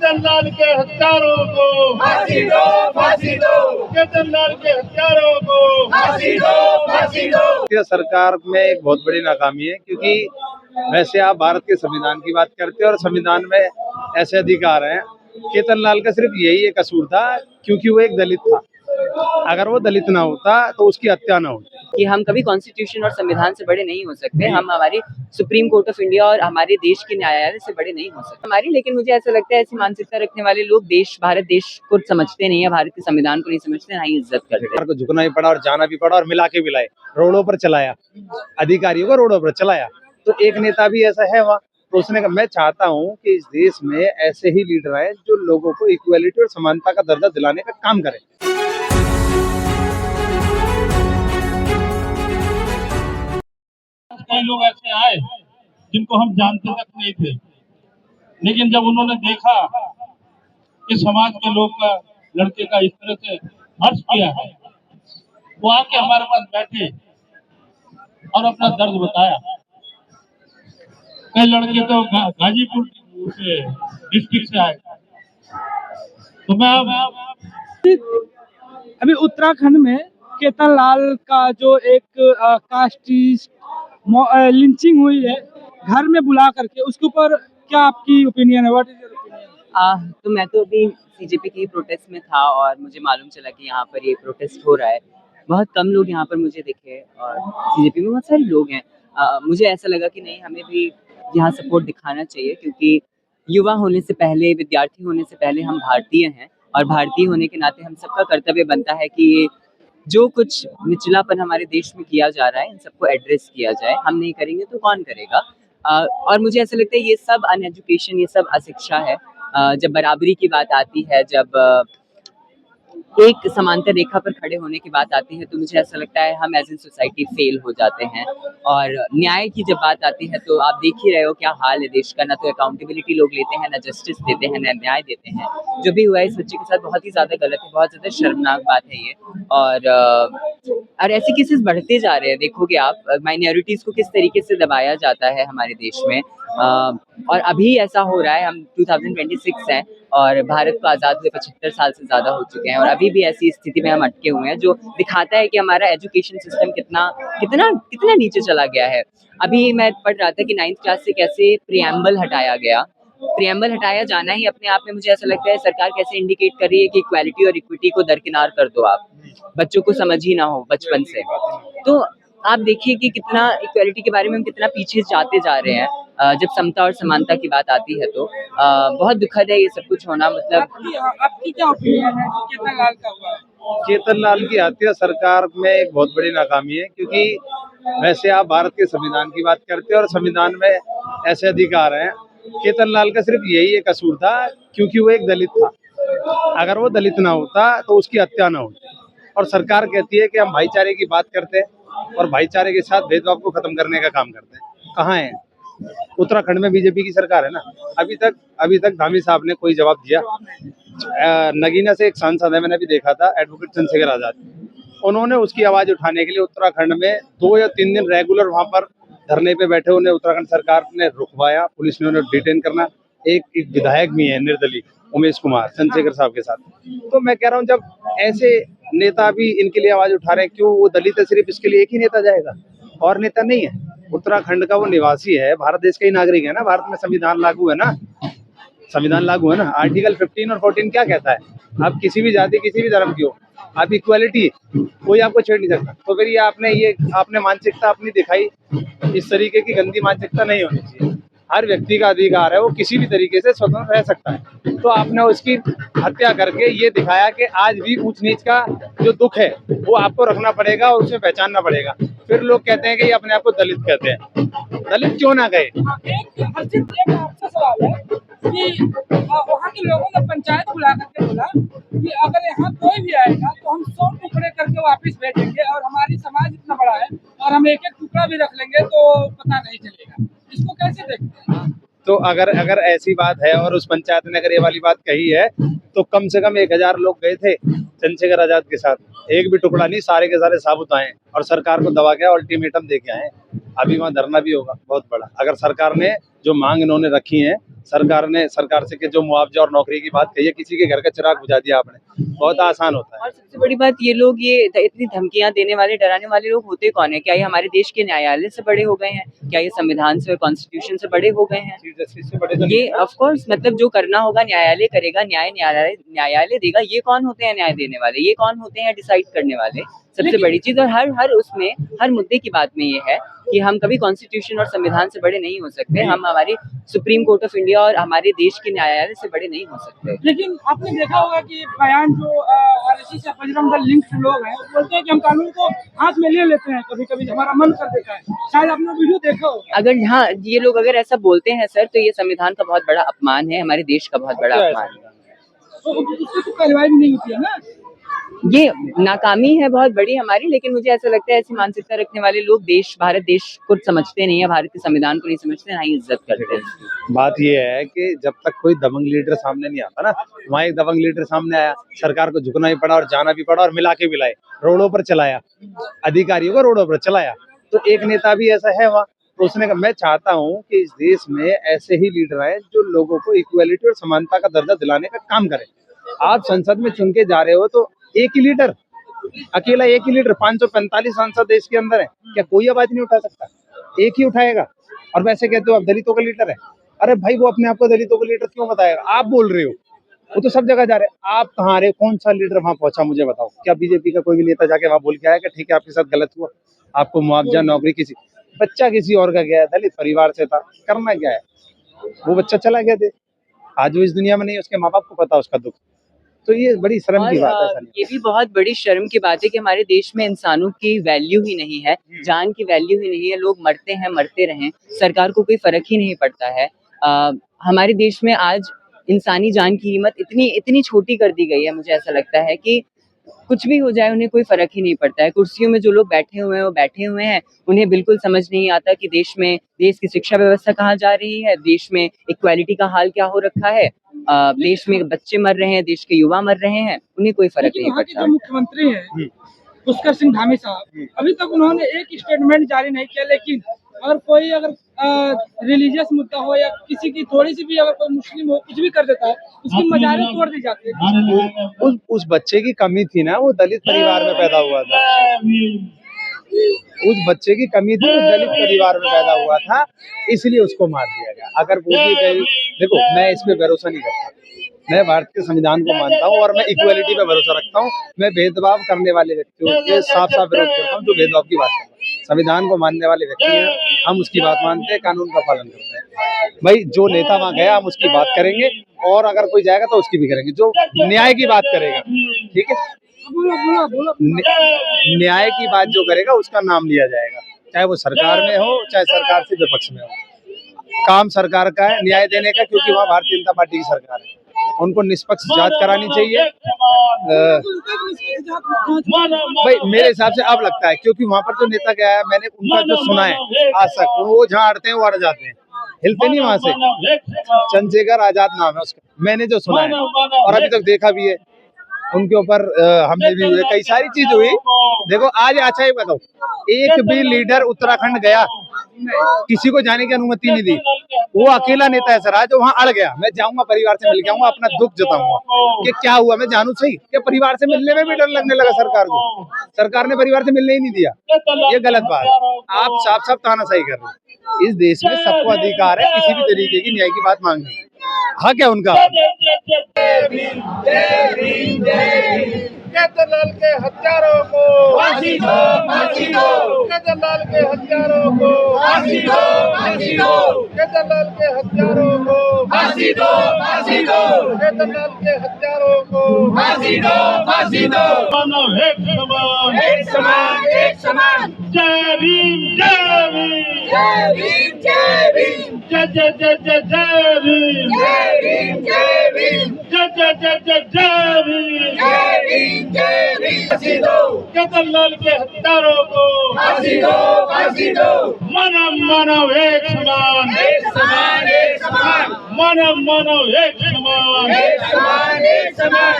केतन लाल के हत्यारों को फांसी दो, फांसी दो, केतन लाल के हत्यारों को फांसी दो, फांसी दो। भारतीय सरकार में एक बहुत बड़ी नाकामी है, क्योंकि वैसे आप भारत के संविधान की बात करते हैं और संविधान में ऐसे अधिकार हैं। केतन लाल का सिर्फ यही एक कसूर था क्योंकि वो एक दलित था। अगर वो दलित ना होता तो उसकी हत्या ना होती। कि हम कभी कॉन्स्टिट्यूशन और संविधान से बड़े नहीं हो सकते, हम हमारी सुप्रीम कोर्ट ऑफ इंडिया और हमारे देश के न्यायालय से बड़े नहीं हो सकते हमारी। लेकिन मुझे ऐसा लगता है ऐसी मानसिकता रखने वाले लोग भारत देश को समझते नहीं है, भारत के संविधान को नहीं समझते, ना ही इज्जत करते। को झुकना भी पड़ा और जाना भी पड़ा और मिला के भी लाए, रोडों पर चलाया, अधिकारियों को रोडों पर चलाया। तो एक नेता भी ऐसा है वहाँ, तो उसने मैं चाहता हूँ कि इस देश में ऐसे ही लीडर आए जो लोगों को इक्वालिटी और समानता का दर्जा दिलाने का काम करें। कई लोग ऐसे आए जिनको हम जानते तक नहीं थे, लेकिन जब उन्होंने देखा कि समाज के लोग का लड़के का इस तरह से हर्ष किया है, वो आके हमारे पास बैठे और अपना दर्द बताया। कई लड़के तो गाजीपुर डिस्ट्रिक्ट से आए। तो मैं अभी उत्तराखंड में केतन लाल का जो एक कास्टिस्ट लिंचिंग हुई है घर में बुला करके, उसके ऊपर क्या आपकी ओपिनियन है? What is your opinion? तो मैं तो अभी सीजेपी की प्रोटेस्ट में था और मुझे मालूम चला कि यहाँ पर ये प्रोटेस्ट हो रहा है। बहुत कम लोग यहाँ पर मुझे दिखे और सीजेपी में बहुत सारे लोग हैं। मुझे ऐसा लगा कि नहीं, हमें भी यहाँ सपोर्ट दिखाना चाहिए, क्योंकि युवा होने से पहले, विद्यार्थी होने से पहले हम भारतीय हैं और भारतीय होने के नाते हम सबका कर्तव्य बनता है कि जो कुछ निचलापन हमारे देश में किया जा रहा है इन सबको एड्रेस किया जाए। हम नहीं करेंगे तो कौन करेगा? और मुझे ऐसा लगता है ये सब अनएजुकेशन, ये सब अशिक्षा है। जब बराबरी की बात आती है, जब एक समांतर रेखा पर खड़े होने की बात आती है, तो मुझे ऐसा लगता है हम एज एन सोसाइटी फेल हो जाते हैं। और न्याय की जब बात आती है तो आप देख ही रहे हो क्या हाल है देश का। ना तो अकाउंटेबिलिटी लोग लेते हैं, ना जस्टिस देते हैं, ना न्याय देते हैं। जो भी हुआ है इस बच्चे के साथ बहुत ही ज्यादा गलत है, बहुत ज्यादा शर्मनाक बात है ये। और ऐसे केसेस बढ़ते जा रहे हैं। देखोगे आप माइनॉरिटीज को किस तरीके से दबाया जाता है हमारे देश में। और अभी ऐसा हो रहा है, हम 2026 हैं और भारत को आज़ाद हुए 75 साल से ज़्यादा हो चुके हैं और अभी भी ऐसी स्थिति में हम अटके हुए हैं, जो दिखाता है कि हमारा एजुकेशन सिस्टम कितना नीचे चला गया है। अभी मैं पढ़ रहा था कि 9th क्लास से कैसे प्रीएम्बल हटाया गया। प्रीएम्बल हटाया जाना ही अपने आप में, मुझे ऐसा लगता है सरकार कैसे इंडिकेट कर रही है कि इक्वालिटी और इक्विटी को दरकिनार कर दो आप, बच्चों को समझ ही ना हो बचपन से। तो आप देखिए कि कितना इक्वालिटी के बारे में हम कितना पीछे जाते जा रहे हैं। जब समता और समानता की बात आती है तो बहुत दुखद है ये सब कुछ होना। मतलब आपकी क्या ओपिनियन है केतन लाल का हुआ? केतन लाल की हत्या सरकार में एक बहुत बड़ी नाकामी है, क्योंकि वैसे आप भारत के संविधान की बात करते हैं और संविधान में ऐसे अधिकार हैं। केतन लाल का सिर्फ यही एक कसूर था क्योंकि वो एक दलित था। अगर वो दलित ना होता तो उसकी हत्या ना होती। और सरकार कहती है कि हम भाईचारे की बात करते हैं और भाईचारे के साथ भेदभाव को खत्म करने का काम करते हैं। कहाँ है? उत्तराखंड में बीजेपी की सरकार है ना। अभी तक धामी साहब ने कोई जवाब दिया? नगीना से एक सांसद है, मैंने भी देखा था, एडवोकेट चंद्रशेखर आजाद, उन्होंने उसकी आवाज उठाने के लिए उत्तराखंड में 2 या 3 दिन रेगुलर वहां पर धरने पे बैठे। उन्हें उत्तराखंड सरकार ने रुकवाया, पुलिस ने उन्हें डिटेन करना। एक विधायक भी है निर्दलीय, उमेश कुमार, चंद्रशेखर साहब के साथ। तो मैं कह रहा हूँ जब ऐसे नेता भी इनके लिए आवाज उठा रहे हैं, क्यों वो दलित है सिर्फ इसके लिए एक ही नेता जाएगा? और नेता नहीं है? उत्तराखंड का वो निवासी है, भारत देश का ही नागरिक है ना। भारत में संविधान लागू है ना, संविधान लागू है ना। आर्टिकल 15 और 14 क्या कहता है? आप किसी भी जाति, किसी भी धर्म की हो, आप इक्वालिटी, कोई आपको छेड़ नहीं सकता। तो फिर ये आपने मानसिकता अपनी दिखाई, इस तरीके की गंदी मानसिकता नहीं होनी चाहिए। हर व्यक्ति का अधिकार है, वो किसी भी तरीके से स्वतंत्र रह सकता है। तो आपने उसकी हत्या करके ये दिखाया कि आज भी ऊंच नीच का जो दुख है वो आपको रखना पड़ेगा और उसमें पहचानना पड़ेगा। फिर लोग कहते हैं कि ये अपने आप को दलित कहते हैं। दलित क्यों ना कहे? एक आपसे सवाल है कि वहाँ के लोगों ने पंचायत बुला करके बोला कि अगर यहाँ कोई भी आएगा तो हम 100 टुकड़े करके वापस भेजेंगे और हमारी समाज इतना बड़ा है और हम एक टुकड़ा भी रख लेंगे तो पता नहीं चलेगा। इसको कैसे देखते हैं? तो अगर ऐसी बात है और उस पंचायत ने अगर ये वाली बात कही है तो कम से कम 1000 लोग गए थे चंद्रशेखर आजाद के साथ, एक भी टुकड़ा नहीं, सारे के सारे साबुत आए और सरकार को दबा गया, अल्टीमेटम दे के आए। अभी वहाँ धरना भी होगा बहुत बड़ा। अगर सरकार ने जो मांग इन्होंने रखी है सरकार से कि जो मुआवजा और नौकरी की बात कही है, किसी के घर का चिराग बुझा दिया आपने, बहुत आसान होता है। और सबसे बड़ी बात ये लोग ये इतनी धमकियां देने वाले डराने वाले लोग होते कौन है? क्या ये हमारे देश के न्यायालय से बड़े हो गए हैं? क्या ये संविधान से, कॉन्स्टिट्यूशन से बड़े हो गए हैं? चीफ जस्टिस से बड़े तो ये ऑफ कोर्स, मतलब जो करना होगा न्यायालय करेगा, न्यायालय देगा। ये कौन होते हैं न्याय देने वाले? ये कौन होते हैं डिसाइड करने वाले? सबसे बड़ी चीज, और हर उसमें हर मुद्दे की बात में ये है कि हम कभी कॉन्स्टिट्यूशन और संविधान से बड़े नहीं हो सकते। हम हमारी सुप्रीम कोर्ट ऑफ इंडिया और हमारे देश के न्यायालय से बड़े नहीं हो सकते। लेकिन आपने देखा होगा कि बयान जो आरएसएस या बजरंग दल लिंक लोग हैं, वो बोलते हैं कि हम कानून को हाथ में ले लेते हैं, कभी कभी हमारा मन कर देता है। शायद आपने वीडियो देखा होगा। अगर हाँ, ये लोग अगर ऐसा बोलते हैं सर, तो ये संविधान का बहुत बड़ा अपमान है, हमारे देश का बहुत बड़ा अपमान है। तो उससे तो कार्रवाई भी नहीं होती है ना। ये नाकामी है बहुत बड़ी हमारी, लेकिन मुझे ऐसा लगता है ऐसी मानसिकता रखने वाले लोग भारत देश को समझते नहीं है, भारत के संविधान को नहीं समझते, ना ही इज्जत करते हैं। बात ये है कि जब तक कोई दबंग लीडर सामने नहीं आता ना, वहाँ एक दबंग लीडर सामने आया, सरकार को झुकना भी पड़ा और जाना भी पड़ा और मिला के भी लाए, रोडों पर चलाया, अधिकारियों को रोडों पर चलाया। तो एक नेता भी ऐसा है वहाँ, तो उसने कहा मैं चाहता हूँ कि इस देश में ऐसे ही लीडर आए जो लोगों को इक्वालिटी और समानता का दर्जा दिलाने का काम करें। आप संसद में चुन के जा रहे हो तो एक ही लीडर, अकेला एक ही लीडर, 545 सांसद देश के अंदर है, क्या कोई आवाज नहीं उठा सकता? एक ही उठाएगा। और वैसे कहते हो आप दलितों का लीडर है। अरे भाई, वो अपने आप को दलितों का लीडर क्यों बताएगा? आप बोल रहे हो, वो तो सब जगह जा रहे हैं। आप कहाँ रहे? कौन सा लीडर वहां पहुंचा मुझे बताओ। क्या बीजेपी का कोई भी नेता जाके वहां बोल के आया कि ठीक है आपके साथ गलत हुआ, आपको मुआवजा, नौकरी, किसी बच्चा किसी और का गया, दलित परिवार से था, करना क्या है? वो बच्चा चला गया थे, आज वो इस दुनिया में नहीं, उसके माँ बाप को पता उसका दुख। तो ये बड़ी शर्म की बात है। ये भी बहुत बड़ी शर्म की बात है कि हमारे देश में इंसानों की वैल्यू ही नहीं है, जान की वैल्यू ही नहीं है। लोग मरते हैं, मरते रहें, सरकार को कोई फर्क ही नहीं पड़ता है। हमारे देश में आज इंसानी जान की कीमत इतनी छोटी कर दी गई है, मुझे ऐसा लगता है कि कुछ भी हो जाए उन्हें कोई फर्क ही नहीं पड़ता है। कुर्सियों में जो लोग बैठे हुए हैं वो बैठे हुए हैं, उन्हें बिल्कुल समझ नहीं आता कि देश की शिक्षा व्यवस्था कहाँ जा रही है, देश में इक्वालिटी का हाल क्या हो रखा है, देश में बच्चे मर रहे हैं, देश के युवा मर रहे हैं, उन्हें कोई फर्क नहीं पड़ता। जो मुख्यमंत्री हैं पुष्कर सिंह धामी साहब, अभी तक उन्होंने एक स्टेटमेंट जारी नहीं किया, लेकिन अगर रिलीजियस मुद्दा हो या किसी की थोड़ी सी भी अगर कोई मुस्लिम हो कुछ भी कर देता है, उसकी मजारें तोड़ दी जाती है। उस बच्चे की कमी थी ना, वो दलित परिवार में पैदा हुआ था। उस बच्चे की कमी थी, वो दलित परिवार में पैदा हुआ था, इसलिए उसको मार दिया गया। अगर वो भी देखो, मैं इस पे भरोसा नहीं करता, मैं भारत के संविधान को मानता हूँ और मैं इक्वालिटी पे भरोसा रखता हूँ। मैं भेदभाव करने वाले व्यक्तियों के साफ विरोध करता हूँ जो भेदभाव की बात करते हैं। संविधान को मानने वाले व्यक्ति हैं, हम उसकी बात मानते हैं, कानून का पालन करते हैं। भाई जो नेता वहाँ गया हम उसकी बात करेंगे, और अगर कोई जाएगा तो उसकी भी करेंगे, जो न्याय की बात करेगा, ठीक है, न्याय की बात जो करेगा उसका नाम लिया जाएगा, चाहे वो सरकार में हो चाहे सरकार से विपक्ष में हो। काम सरकार का है न्याय देने का, क्योंकि वहाँ भारतीय जनता पार्टी की सरकार है, उनको निष्पक्ष जांच करानी चाहिए। भाई मेरे हिसाब से अब लगता है, क्योंकि वहाँ पर जो नेता गया है, मैंने उनका जो सुना है आज तक, वो जहाँ अड़ते हैं वो अड़ जाते हैं, हिलते नहीं वहां से। चंद्रशेखर आजाद नाम है उसका, मैंने जो सुना है और अभी तक देखा भी है, उनके ऊपर हमले भी हुए, कई सारी चीज हुई। देखो आज अच्छा ही बताओ, एक भी लीडर उत्तराखंड गया, किसी को जाने की अनुमति नहीं दी, वो अकेला नेता ऐसा रहा जो वहाँ अड़ गया। मैं जाऊंगा, परिवार से मिल के आऊंगा, अपना दुख जताऊंगा कि क्या हुआ, मैं जानू सही कि परिवार से मिलने में भी डर लगने लगा सरकार को, सरकार ने परिवार से मिलने ही नहीं दिया। ये गलत बात है, आप साफ तानाशाही कर रहे हैं। इस देश में सबको अधिकार है किसी भी तरीके की न्याय की बात मांगने की, हक है उनका। केजरीवाल के हत्यारों को फांसी दो, फांसी दो। केजरीवाल के हत्यारों को फांसी दो, फांसी दो। केजरीवाल के हत्यारों को फांसी दो, फांसी दो। केजरीवाल के हत्यारों को फांसी दो, फांसी दो। मानव एक समान, एक समान, एक समान। जय भीम, जय भीम, जय भीम, जय भीम, जय जय जय जय जय भीम, जय भीम, जय भीम, जय जय जय जय जय भीम, जय भीम, जय भीम। फांसी दो, केजरीवाल के हत्यारों को फांसी दो, फांसी दो। मानव एक समान, एक समान, एक समान। मानव एक समान। एक समान, एक समान।